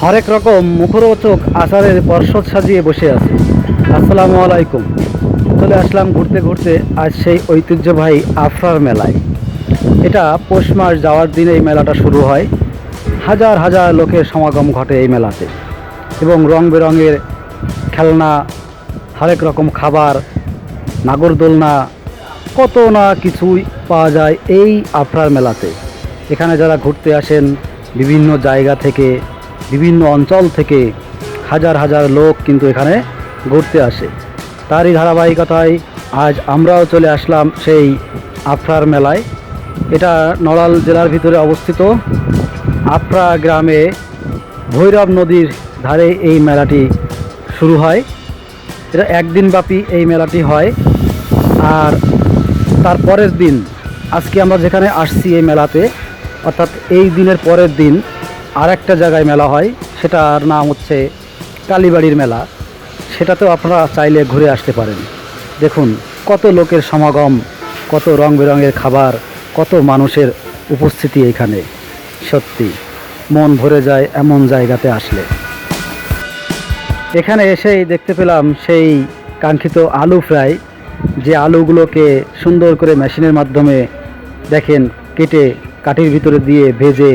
হরেক রকম মুখরোচক আচারের পর্ষদ সাজিয়ে বসে আছে। আসসালামু আলাইকুম। চলে আসলাম ঘুরতে ঘুরতে আজ সেই ঐতিহ্যবাহী আফরার মেলায়। এটা পৌষ মাস যাওয়ার দিনে এই মেলাটা শুরু হয়। হাজার হাজার লোকের সমাগম ঘটে এই মেলাতে, এবং রং বেরঙের খেলনা, হরেক রকম খাবার, নাগরদোলনা, কত না কিছুই পাওয়া যায় এই আফরার মেলাতে। এখানে যারা ঘুরতে আসেন বিভিন্ন জায়গা থেকে, বিভিন্ন অঞ্চল থেকে হাজার হাজার লোক কিন্তু এখানে ঘুরতে আসে। তারই ধারাবাহিকতায় আজ আমরাও চলে আসলাম সেই আফরার মেলায়। এটা নড়াইল জেলার ভিতরে অবস্থিত। আফরা গ্রামে ভৈরব নদীর ধারে এই মেলাটি শুরু হয়। এটা একদিন ব্যাপী এই মেলাটি হয়। আর তার পরের দিন, আজকে আমরা যেখানে আসছি এই মেলাতে, অর্থাৎ এই দিনের পরের দিন আর একটা জায়গায় মেলা হয়, সেটার নাম হচ্ছে কালীবাড়ির মেলা। সেটাতেও আপনারা চাইলে ঘুরে আসতে পারেন। দেখুন কত লোকের সমাগম, কত রং বেরঙের খাবার, কত মানুষের উপস্থিতি এখানে। সত্যি মন ভরে যায় এমন জায়গাতে আসলে। এখানে এসেই দেখতে পেলাম সেই কাঙ্ক্ষিত আলু ফ্রাই, যে আলুগুলোকে সুন্দর করে মেশিনের মাধ্যমে দেখেন কেটে কাঠির ভিতরে দিয়ে ভেজে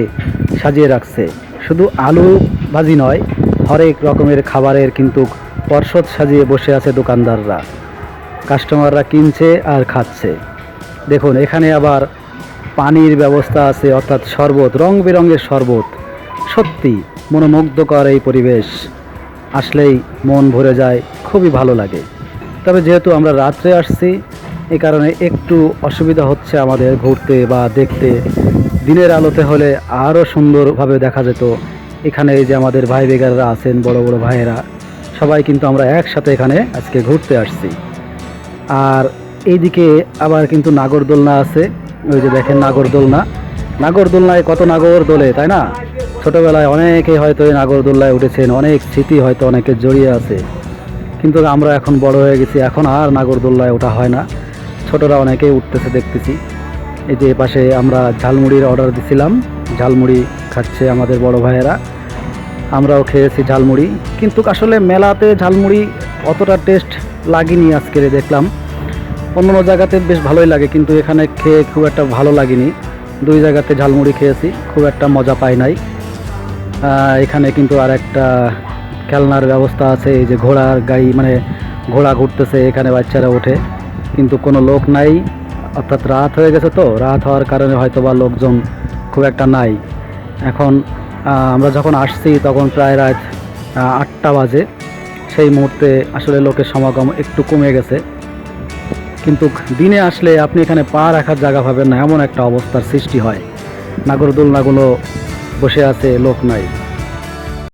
সাজিয়ে রাখছে। শুধু আলু ভাজি নয়, হরেক রকমের খাবারের কিন্তু পর্ষদ সাজিয়ে বসে আছে দোকানদাররা। কাস্টমাররা কিনছে আর খাচ্ছে। দেখুন এখানে আবার পানির ব্যবস্থা আছে, অর্থাৎ শরবত, রং বেরঙের শরবত। সত্যি মনোমুগ্ধকর এই পরিবেশ, আসলেই মন ভরে যায়, খুবই ভালো লাগে। তবে যেহেতু আমরা রাত্রে আসছি, এই কারণে একটু অসুবিধা হচ্ছে আমাদের ঘুরতে বা দেখতে। দিনের আলোতে হলে আরও সুন্দরভাবে দেখা যেত। এখানে এই যে আমাদের ভাই বেগাররা আছেন, বড় বড় ভাইয়েরা, সবাই কিন্তু আমরা একসাথে এখানে আজকে ঘুরতে আসছি। আর এইদিকে আবার কিন্তু নাগরদোলনা আছে। ওই যে দেখেন নাগরদোলনায় কত নাগর দোলে, তাই না? ছোটোবেলায় অনেকে হয়তো এই নাগরদোলনায় উঠেছেন, অনেক স্মৃতি হয়তো অনেকে জড়িয়ে আছে। কিন্তু আমরা এখন বড় হয়ে গেছি, এখন আর নাগরদোলনায় ওঠা হয় না। ছোটরা অনেকেই উঠতেছে দেখতেছি। এই যে পাশে আমরা ঝালমুড়ির অর্ডার দিছিলাম, ঝালমুড়ি খাচ্ছে আমাদের বড় ভাইয়েরা, আমরাও খেয়েছি ঝালমুড়ি। কিন্তু আসলে মেলাতে ঝালমুড়ি অতটা টেস্ট লাগেনি আজকে দেখলাম। অন্য জায়গাতে বেশ ভালোই লাগে, কিন্তু এখানে খেয়ে খুব একটা ভালো লাগেনি। দুই জায়গাতে ঝালমুড়ি খেয়েছি, খুব একটা মজা পাই নাই। এখানে কিন্তু আর একটা খেলনার ব্যবস্থা আছে, এই যে ঘোড়ার গাড়ি, মানে ঘোড়া ঘুরতেছে, এখানে বাচ্চারা ওঠে, কিন্তু কোনো লোক নাই। অর্থাৎ রাত হয়ে গেছে, তো রাত হওয়ার কারণে হয়তো বা লোকজন খুব একটা নাই। এখন আমরা যখন আসছি তখন প্রায় রাত 8টা বাজে। সেই মুহূর্তে আসলে লোকের সমাগম একটু কমে গেছে, কিন্তু দিনে আসলে আপনি এখানে পা রাখার জায়গা পাবেন না, এমন একটা অবস্থার সৃষ্টি হয়। নাগরদোলনাগুলো বসে আছে, লোক নাই।